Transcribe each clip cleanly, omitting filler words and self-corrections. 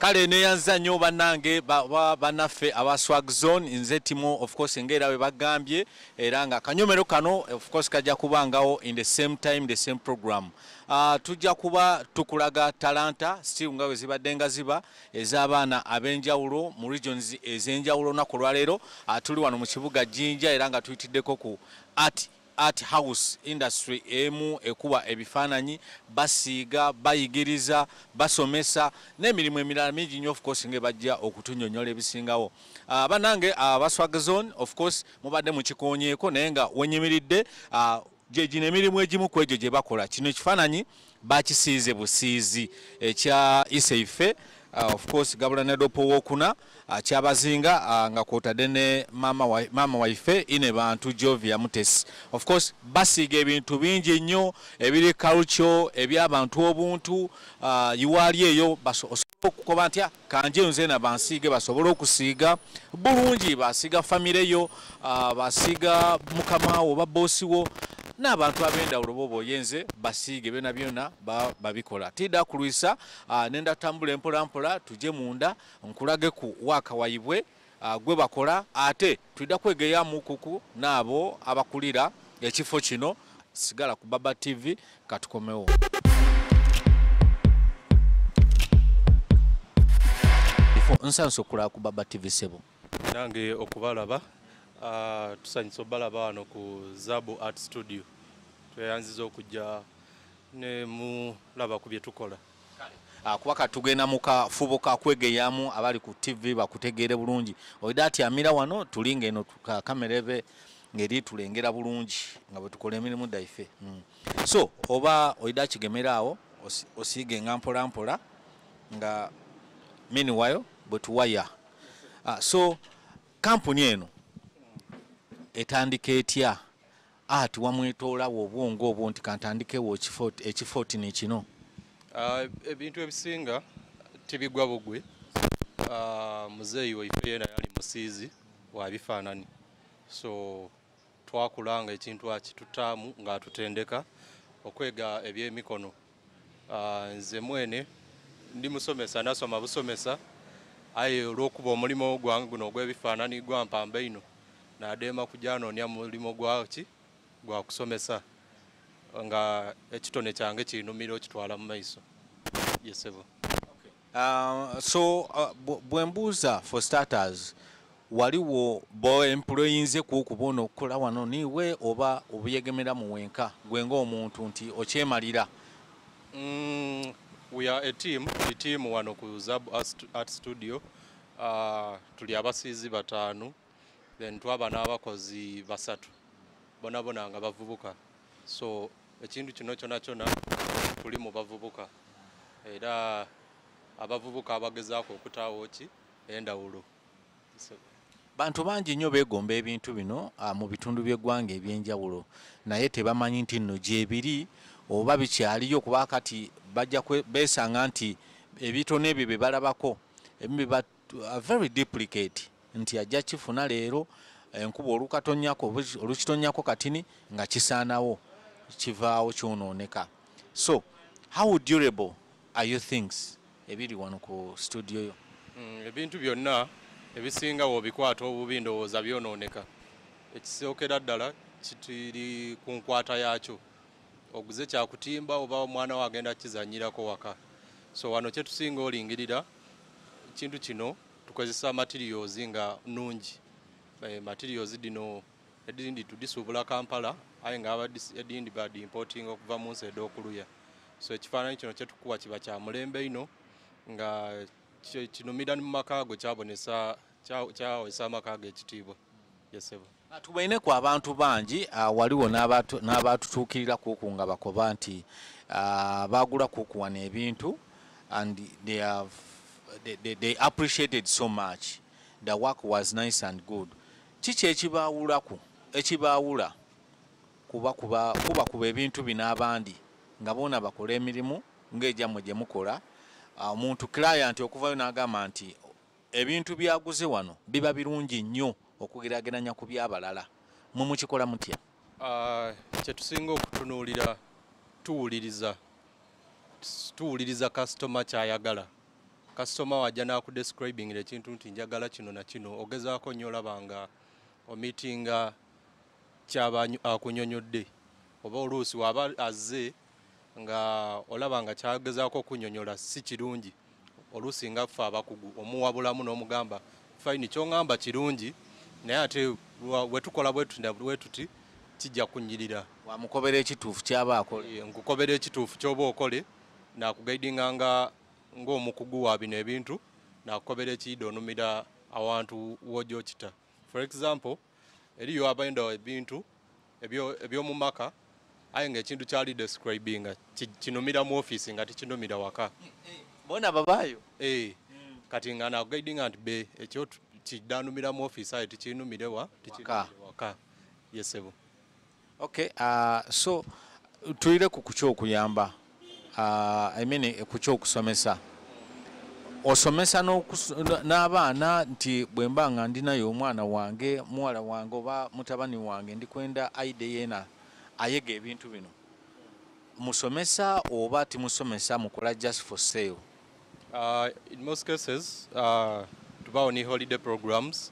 kale neyanza nnyo bannange bannaffe aba Swag Zone nze Timo of course ngera we bagambye era nga kanyomero kano of course kajja kubangawo in the same time the same program. Tujja kuba tukulaga talanta still nga we zibadde nga ziba ez'abaana ab'enjawulo mu regions ez'enjawulo naku lwaleero tuli wano mu kibuga Jinja era nga tuyitiddeko ku art house industry emu ekuba ebifaananyi basiiga bayigiriza basomesa n'emirimu emirala mingi nnyo of course nge bajja okutunyonyola ebisingawo. Bannange aba Swag Zone of course mubadde mukikonyeeko naye nga wenyimiridde gye emirimu egimu ku egyo gye bakola. Kino ekifaananyi bakisiize busiizi ekya Iseife of course Gabula Nedopo wokuna kyabazinga nga kwotadde ne mama waife ine bantu Jovia Mutesi of course basiiga ebintu bingi nnyo ebiri culture eby'abantu obuntu yiwali eyo osobola okukoba ntya kanje nze na bansiige basobola okusiiga bulungi basiiga famire yo basiiga mukamawo babossiwo n'abantu ab'endawulo bo boyenze basiige byonna babikola. Tidda kulwisa nenda tambula empola mpola tuje munda nkulage ku waka wayibwe gwe bakola ate tudda kwegeya mukuku n'abo abakulira ekifo kino. Sigala ku Baba TV katukomewo. Nsanso okulaba ku Baba TV sebo nange okubalaba tusanyisa obalaba wano ku Zabu Art Studio tweyanziza okujja ne mulaba ku bye tukola. Kuba tugenda mu kafubo ka kwegeyamu abali ku TV bakutegeere bulungi oyida ati amira wano tulinga eno kamera ebe ngeri tulengera bulungi nga bwe tukola emirimu daife. So oba oyida kigemera awo osiige nga mpola mpola nga meanwhile bwe tuwaya. So kampuni eno etandika etya ati wamwetoolawo obwongo obwo nti kantandikewo ekifo ni kino? Ebintu ebisinga tibigwa bugwe. Muzeeyi waife yena yali musiizi wa bifaananyi so twakulanga ekintu akitutaamu ng'atutendeka okwega ebyemikono. Nze mwene ndi musomesa nasoma busomesa aye olw'okuba omulimu gwange guno ogw'ebifaananyi gwampamba ino nadeema kujja noonya mulimo gwa kusomesa nga ekitone kyange kinumira okitwala mu maiso. Yesebo. So bwembuuza for starters waliwo bo employinze kukubono okukola wano niwe oba obuyegemera mu wenka gwe ng'omuntu nti okyemalira? We are a team. The team wano ku Zabu Art Studio tuli abasiizi 5 then twaba n'abakozi 3 bona nga bavubuka. So ekintu kino kyona tuli mu bavubuka era abavubuka abagezaako okutaawo endawulo. Bantu bangi nnyo beegomba ebintu bino mu bitundu by'eggwanga ebyenjawulo naye tebamanyi nti nno gyebiri oba bikyaliyo kuba kati bajja beesanga nti ebitone ebyo bye balabako ebiba very duplicate nti ajja kifuna leero enkuba olukitonyako katini nga kisaanawo kivaawo kyonooneka. So how durable are you things ebiri wano ku studio yo? Ebintu byonna ebisinga wobikwata obubi ndowooza byonooneka. Ekisookera ddala kitiri ku nkwata yaakyo oguze kyakutimba oba omwana we agenda kizanyirako waka. So wano kyetusinga olingirira ekintu kino tukozesa materials nga nungi. Materials dino edindi tudisuubula Kampala aye nga edindi badi importing okuva mu nsi ed'okuluya. So ekifaananyi kino kyetukuwa kiba kya mulembe ino nga kinumira mu maka go kyawesa amaka ge ekitiibwa. Yesebo. Tubaineko abantu bangi waliwo n'abatutuukirira kuku nga bakoba nti bagula kuku wano ebintu and they appreciated so much. The work was nice and good. Kiki ekibaawula kuba ebintu bino abandi nga boona bakola emirimu ng'egyammwe gye mukola omuntu client okuvayo n'agamba nti ebintu byaguze wano biba birungi nnyo okugeraageranya ku byabalala mwe mukikola mutya? Kyetusinga okutunuulira tuwuliriza customer kyayagala kasitoma wajja n'akudescribingira ekintu nti njagala kino na kino ogezaako nnyo olaba nga omitinga kyaba akunyonyodde oba oluusi waba azze nga olaba nga kyagezaako okunyonyola si kirungi oluusi nga ffe abakugu omuwabulamu n'omugamba fayini ky'oŋŋamba kirungi naye ate bwe tukola bwe tuti kijja kunnyirira wamukobera ekituufu kyaba akola nkukobera ekituufu ky'oba okole nakugaidinga ng'omukugu wa bino ebintu nakukobera ekiyidde onumira awantu w'ogyokita for example eriyo abaenda ebintu eby'omu maka aye ng'ekintu kyali describinga kinumira mu ofiisi nga tekinumira waka bona babaayo kati nga nakugaidinga nti be ekyo kidanumira mu ofiisi aye tekinumire waka yesebo. Okay, so tulire ku kukyokuyamba ku kyokusomesa osomesa n'abaana nti bwe mba nga ndinayo omwana wange muwala wange oba mutabani wange ndikwenda aide yena ayega ebintu bino musomesa oba timusomesa mukola just for sale? In most cases tubawo ni holiday programs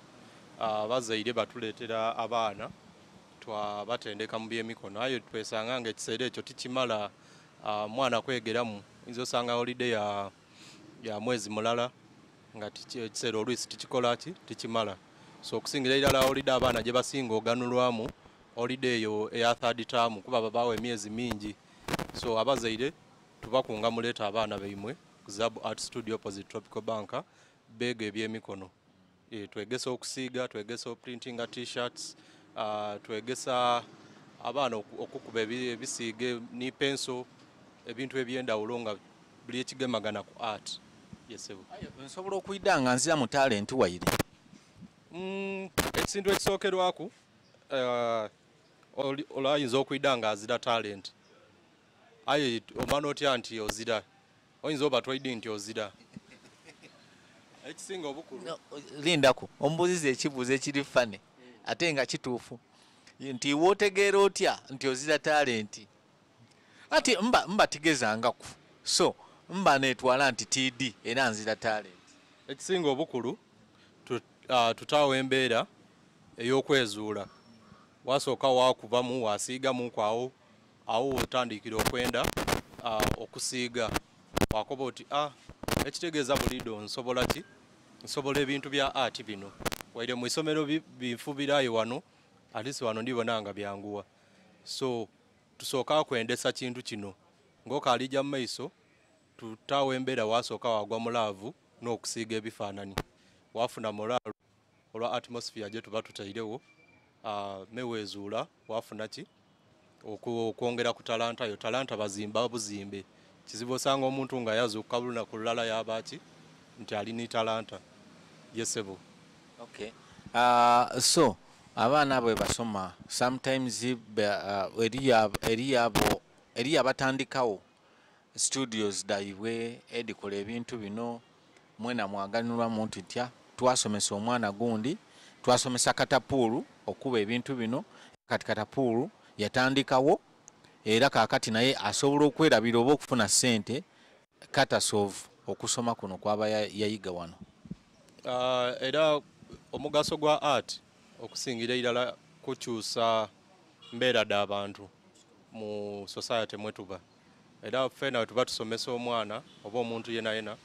abazaire batuleetera abaana twabatendeka mu byemikono ayo twesanga nga ekiseera ekyo tikimala mwana kwegeramu inzo osanga holiday ya mwezi mulala nga ekiseera oluisi tikikola ki tikimala so okusingira irala holiday abaana gye basinga oganulwamu holiday eyo eya third term kuba babaawo emyezi mingi so abazaire tubakunga muleeta abaana baimwe ku Zabu Art Studio opposite Tropical Bank beega ebyemikono twegesa okusiiga twegesa oprintinga t-shirts twegesa abaana okukuba ebisiige ni penso ebintu ebyendawulo nga buli ekigemagana ku art yesebo. Nsobola okuyida nga nzira mu talent waire ekisintu ekisookerwaku olayinza okuyida nga azira talent aye omwana otya nti ozira oyinza oba twaidi nti ozira ekisinga obukulu lindako ombuziza ekibuuzo ekiri fane ate nga kituufu nti wootegeera otya nti ozira talenti ati mba tigezangaku so mba netwala nti TD era nzira talenti ekisinga obukulu tutaawo embeera ey'okwezuula wasooka waakubamu wasiigamu kwawo awo otandikira okwenda okusiiga wakoba oti ekitegeeza bulido nsobola ki nsobola ebintu bya art bino waire mu isomero binfubirayo wano alisi wano ndibona nga byanguwa so tusooka kwendesa kintu kino ng'okaalijja mu maiso tutaawo embeera wasooka wagwa mu laavu n'okusiiga ebifaananyi wafuna moralo olwa atmosphere gye tuba tutairewo meweezuula wafuna ki okwongera ku talanta yo talanta bazimba buzimbe kizibu osanga omuntu nga yazuuka lunaku lulala yabaaki nti alina talanta yesebo. Okay. So abaana bwe basoma sometimes eri abatandikawo studios daibwe edikola ebintu bino mwena mwaganulwamu nti tya twasomesa omwana gundi twasomesa Katapulu okuba ebintu bino kati Katapulu yatandikawo era kakati naye asobola okwerabira oba okufuna ssente katasolve okusoma kuno kwaba yayiga wano. Era omugaso gwa art okusingira irala kukyusa mbeera d'abantu mu society mwetuba era ffena tuba tusomesa omwana oba omuntu yena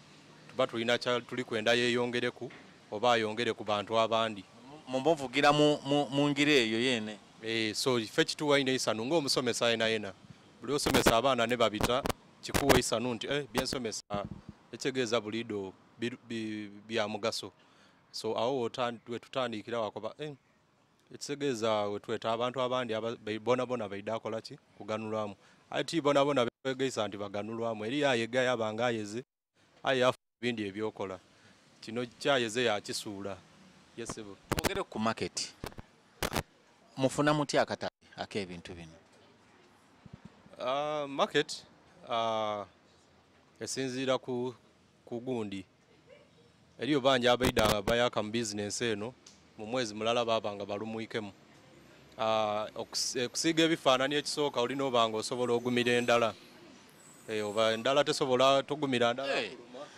tuba tulina tuli kwenda yeeyongereku oba ayongere ku bantu abandi mumbuvugira mu ngire eyo yene. So ffe kituwa ine isanu ng'omusomesa yena buli osomesa abaana ne babita kikuwa isanu nti byensomesa ekitegeeza bulido bya mugaso so awo we tutandikira wakoba ekitegeeza wetweta abantu abandi bonabona baida akola ki kuganulwamu ati bonabona begeisa nti baganulwamu eri ayega yabanga ayeze aye afu bindi ebyokola kino kyayeze yakisuula yesebo. Twogere ku market mufuna mutya akatale ak'ebintu bino? Market esinziira ku gundi eriyo bangi abaida bayaka mu business eno mu mwezi mulala babanga balumwikemu okusiiga ebifaananyi ekisooka olina obanga osobola ogumira endala oba endala tesobola togumira ndala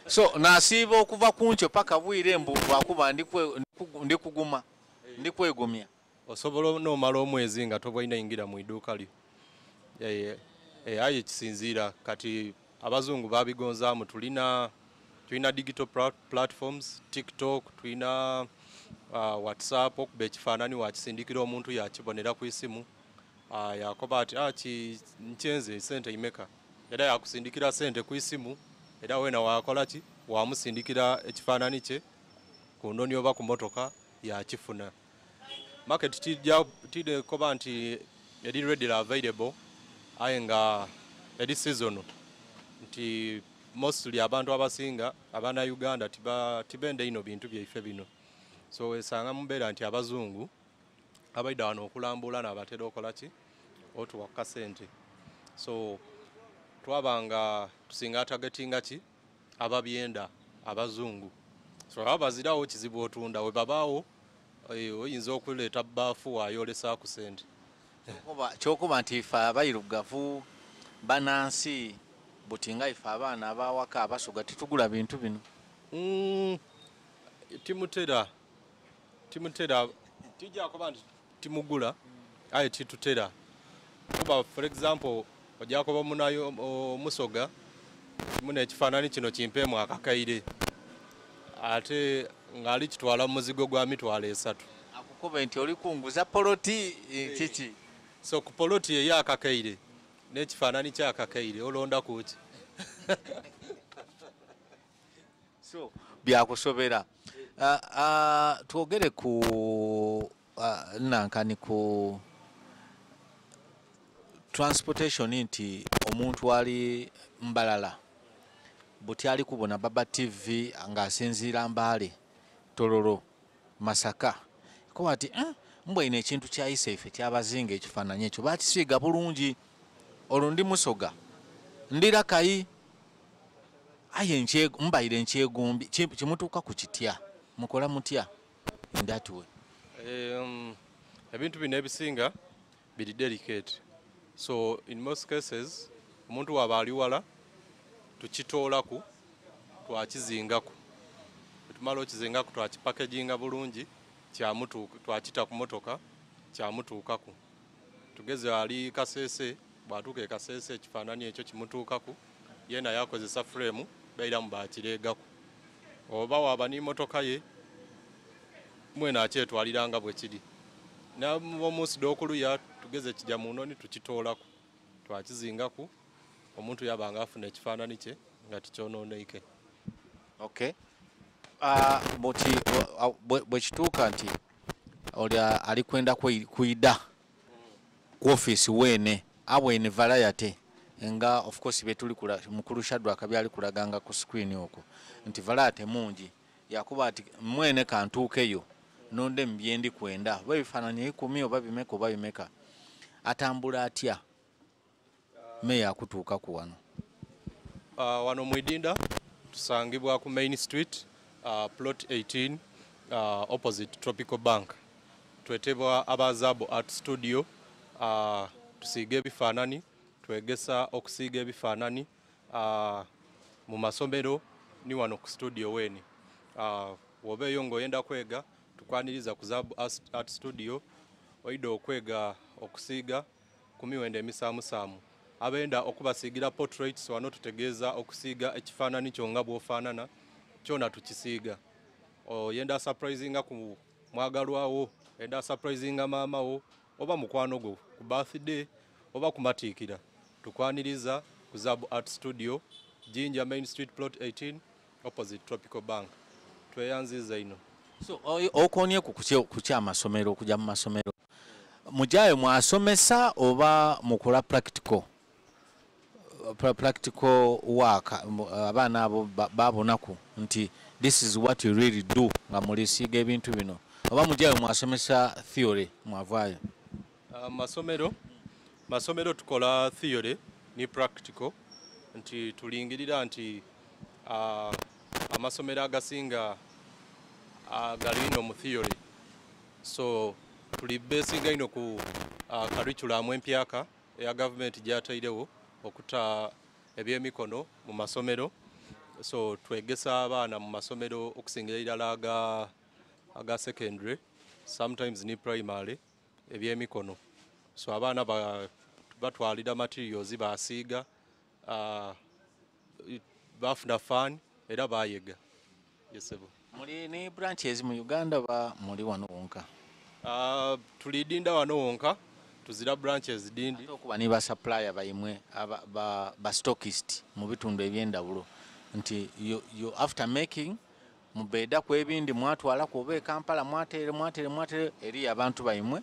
So nasiiba okuva ku nkyo paka bwire mbu bwakuba ndikuguma ndikwegumya osobola n'omala omwezi nga tobwalina yingira mu idduuka lyo aye kisinziira kati abazungu babigonzaamu tulina digital platforms TikTok tulina WhatsApp okuba ekifaananyi wakisindikira omuntu yakibonera ku isimu yakoba ati nkyenze sente imeka era yakusindikira sente ku isimu era wena wakola ki wamusindikira ekifaananyi kye ku ndoni oba ku motoka yakifuna market tide koba nti eri readily available aye nga eri seasonal nti mostly abantu abasinga abana Uganda tibende ino bintu byaife bino so esanga mumbeera nti abazungu abaida wano okulambula n'abatera okola ki otuwaka sente so twabanga tusinga targetinga ki ababyenda abazungu so abazirawo kizibu otunda we babaawo oyinza okuleeta baafu wayolesa ku sente kyokuba nti ife abayirugavu banansi butinga ife abaana abawaka abasoga titugula bintu bino timutera tijja kuba nti timugula aye titutera kuba for example ojja kuba munayo omusoga muna ekifaananyi kino kimpeemu akakaire ate ng'ali kitwala mu muzigo gwa mitwalo 3 akukuba nti oli kunguza poloti kiki so ku poloti eyo akakaire n'ekifaananyi kyakakaire olonda kuki so byakusobera twogere ku nankani ku transportation nti omuntu ali Mbalala buti ali kubona Baba TV ng'asinziira Mbale Tororo Masaka ko ati mbwe ine ekintu kyayise ife kyabazinga ekifaananyi ekyo bakisiiga bulungi olwo ndi musoga ndira kayi aye mbaire nkyegumbi kimutuuka ku kitya mukola mutya ndatuwe ebintu bino ebisinga biri delicate so in most cases omuntu waba ali wala tukitoolaku twakizingaku tumala okizingaku twakipackaginga bulungi kyamutuuka twakita ku motoka kyamutuukaku tugeze ali Kasese bwatuuka Kasese ekifaananyi ekyo kimutuukaku yena yakozesa frame bairamu bakireegaku oba waba n'imotoka ye mwena akyetwaliranga bwe kiri n'omunsi d'okuluya tugeze kijja mu noni tukitoolaku twakizingaku omuntu yabanga afuna ekifaananyi kye nga tikyonooneike okay buti bwe kituuka nti oli ali kwenda kuyida ku office wene abwene variety nga of course betuli kula mukulu Shadrack byali kulaganga ku screen okwo nti variety mungi yakuba ati mwene kantuukeyo nonde mbyendi kwenda babifaananyi 10 oba bimeka oba bimeka atambula atya meya kutuuka ku wano wano mwidinda tusangibwa ku Main Street plot 18 opposite Tropical Bank twetebwa Abazabo Art Studio tusiiga ebifaananyi twegesa okusiiga ebifaananyi mu masomero ni wano ku studio weni wobeeyo ng'oyenda kwega tukwaniriza ku Zabo Art Studio oida okwega okusiiga ku miwendo emisaamusaamu abenda okubasiigira portraits wano tutegeeza okusiiga ekifaananyi kyonga bw'ofaanana kyona tukisiiga oyenda surprisinga ku mwagalwawo enda surprisinga maama wo oba mukwano gwo ku birthday oba kumatiikira tukwaniriza ku Zabo Art Studio Jinja Main Street plot 18 opposite Tropical Bank tweyanziza ino so okonye ku kyamasomero okujja mu masomero mujayo mwasomesa oba mukola practical work abaana abo babonaku nti this is what you really do nga mulisiiga ebintu bino oba mujayo mwasomesa theory mwavaayo masomero tukola theory ni practical nti tulingirira nti amasomero agasinga gali ino mu theory so tuli besinga ino ku curriculum empyaka eya government gyatairewo okuta ebyemikono mu masomero so twegesa abaana mu masomero okusingira ddala aga secondary, sometimes ni primary, ebyemikono. So abaana batwalira materials basiiga, bafuna fan era bayega. Yes, muli ni branches mu Uganda ba muli wano wonka? Tuli Dinda wano wonka, tuzira branches Dindi. Okuba ni ba supplier bayimwe ba stockist mu bitundu ebyendawulo nti you after making mubeda ku ebindi mwatwala kuba Kampala mwatere eri abantu bayimwe,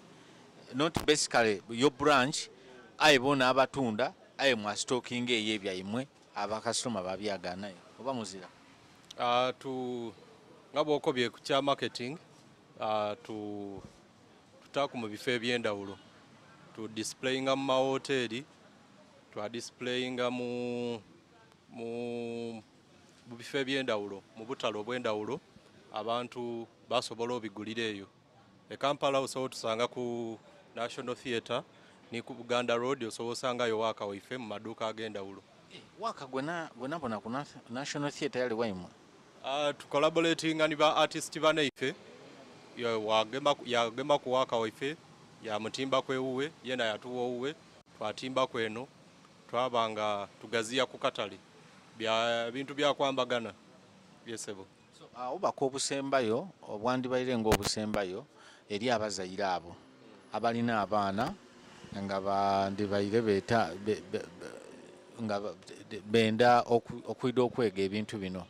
not basically your branch ayibona abatunda aye mwa stocking eyebyayimwe abakasitoma babyagana oba muzira. Ngabo okobye ku kya marketing, tutaku mu bifo ebyendawulo, tu displayinga mu mahoteli, tu displayinga mu bifo ebyendawulo, mu butalo obwendawulo, abantu basobola obigulira eyo. E Kampala osobola tusanga ku National Theatre ni ku Buganda Road, osobola osangayo waaka waife mu maduuka ag'endawulo. Waaka gwena bona ku National Theatre yali waimwe? Tu collaborating ni ba artist banaife yagema ku waaka waife ya mutimba kwewuwe yena yatuwa uwe twatimba kweno twabanga tugaziya ku katale bya bintu bya kwambagana. Yesebo. So obako obusembayo obwandi bayirenga obusembayo eri abazayira abo abalina abaana nga bandi bayire beta nga benda okuida okwega ebintu bino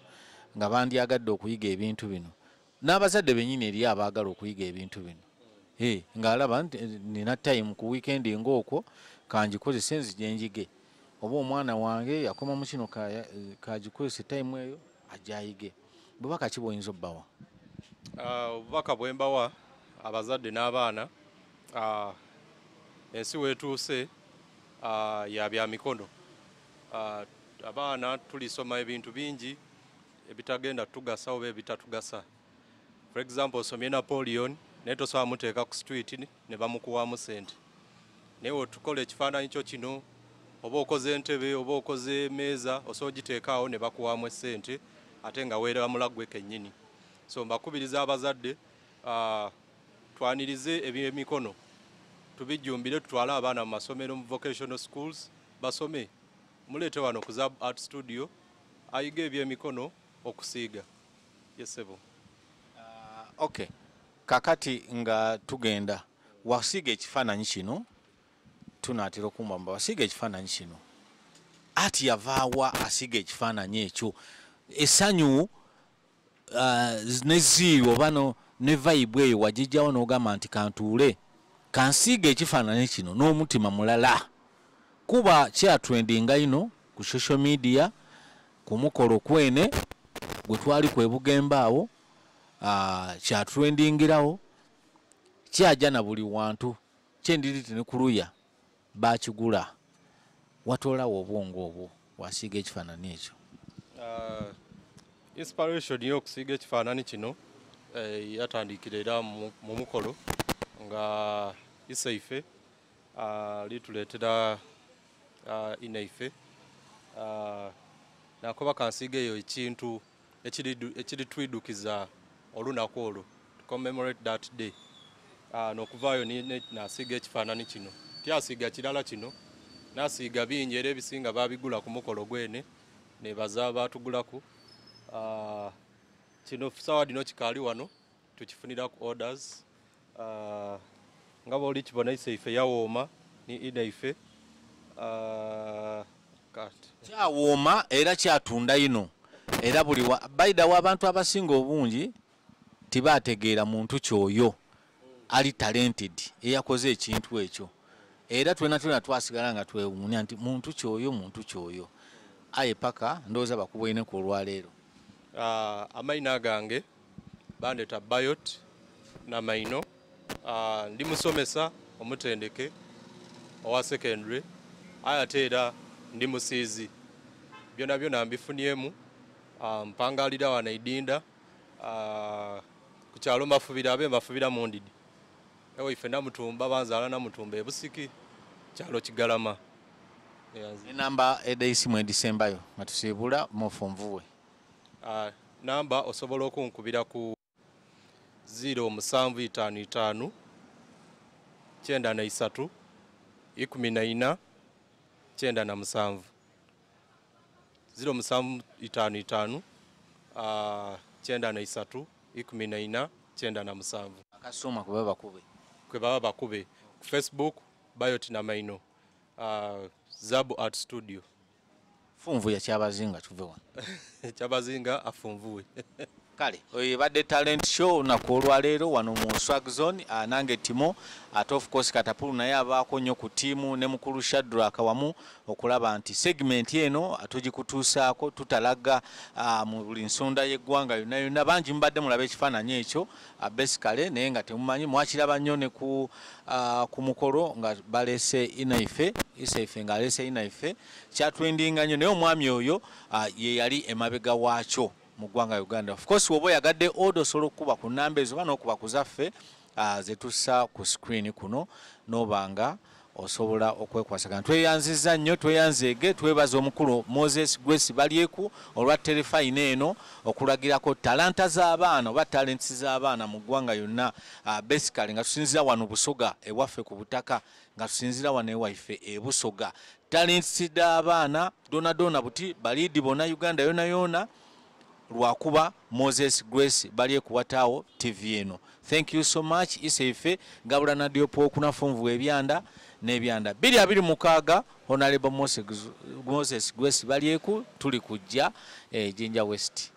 nga bandi agadde okuyiga ebintu bino n'abazadde benyini eri abaagala okuyiga ebintu bino nga alaba nina time ku weekend ng'okwo kangikozesa enzije njige oba omwana wange yakoma mu kino kagikozesa time eyo ajayige. Bubaka ki bwoyinza obbawa? Obubaka bwembawa abazadde n'abaana, ensi wetuuse ya bya mikono. Abaana tulisoma ebintu bingi ebitagenda tugasa oba ebitatugasa. For example, osomye Napoleon naye tosobola muteeka ku street ne bamukuwamu sente. Naye otukola ekifaananyi kyo kino, oba okoze entebe oba okoze emeeza osobola ogiteekaawo ne bakuwamu sente ate nga weeramula gwe kennyini. So mbakubiriza abazadde twanirize ebyemikono, tubijjumbire, tutwale abaana mu masomero mu vocational schools basome. Muleete wano ku Zab Art Studio ayiga ebyemikono okusiiga. Yesebo. Okay. Kakati nga tugenda wasiga ekifaananyi kino tunaatera okumba wasiga ekifaananyi kino ati yavaawa asiga ekifaananyi ekyo essanyu neziiyo oba ne vibe eyo wagijjawo n'ogamba nti kantuule kansiiga ekifaananyi kino n'omutima mulala kuba kyatrendinga ino ku social media ku mukolo kwene gwe twali kwebugemba awo kyatrendingirawo kyajja na buli wantu kyendiriti ne kuluya bakigula watolawo obwongo obwo wasiiga ekifaananyi ekyo. Inspiration y'okusiiga ekifaananyi kino yatandikira era mu mukolo nga isaife lituleetera inaife nakoba kansiiga eyo ekintu ekiritwidukiza olunaku olwo to commemorate that day. N'okuvaayo nasiiga ekifaananyi kino, tyasiiga kirala kino, nasiiga bingi era ebisinga babigula ku mukolo gwene nebaza batugulaku. Kino sawa dino kikaali wano tukifunira ku orders. Nga bw'oli kibona isaife yawooma ni inaife kyawooma era kyatunda ino era buli bayidawo abantu abasinga obungi tibategeera muntu kyoyo ali talented eyakoze ekintu ekyo era twena twasigala nga twewuunya nti muntu kyoyo aye paka ndowooza bakubweneku olwaleero. Amayina gange bandeta Bayot Namaino, ndi musomesa omutendeke owa secondary ate era ndi musiizi, byonna mbifuniemu mpangalira wana Idinda ku kyalo Mafubira abe Mafubira Mundidi ewo ife namutumba banzaala namutumba ebusiki kyalo Kigalama. Enamba edeisimu edisembayo matusiibula mu Fonvuwe Namba osobola okunkubira ku 0755 93 14 97 0755 93 14 97 akasoma kuba bakube kwe baba bakube ku Facebook Bayotina Maino Zabu Art Studio funvu ya Kyabazinga tuve wano Kyabazinga afunvuwe kale oyibadde talent show nakolwa leero wano mu Swag Zone nange Timo of course Katapulu naye abaako nnyo ku tiimu ne mukulu Shadrack wamu okulaba nti segment eno atugikutuusaako tutalaga mu buli nsonda y'eggwanga yonna bangi mbadde mulaba ekifaananyi ekyo basically naye nga temumanyi mwakiraba nnyo ne ku mukolo nga balese inaife isaife nga alese inaife kyatwendinga nnyo naye omwami oyo ye yali emabega waakyo mu ggwanga Uganda. Of course woba yagadde odo solo kuba ku namba ezo bano okuba kuzaffe zetussa ku screen kuno nobanga osobola okwekwasagana. Tweyanziza nnyo tweyanzeege twebaza omukulu Moses Grace balyeku olwa telefine eno okulagirako talanta z'abaana oba talents z'abaana mu ggwanga yonna basically nga tusinzira wano Busoga ewaffe ku butaka nga tusinzira wano ewaife ebusoga talents z'abaana dona buti balidi bona Uganda yona lwakuba Moses Grace bali kuwataawo TV eno. Thank you so much isaife ngabula na diopo kuna funvu ebyanda n'ebyanda 226 Honorable Moses Grace bali tuli kujja Jinja West.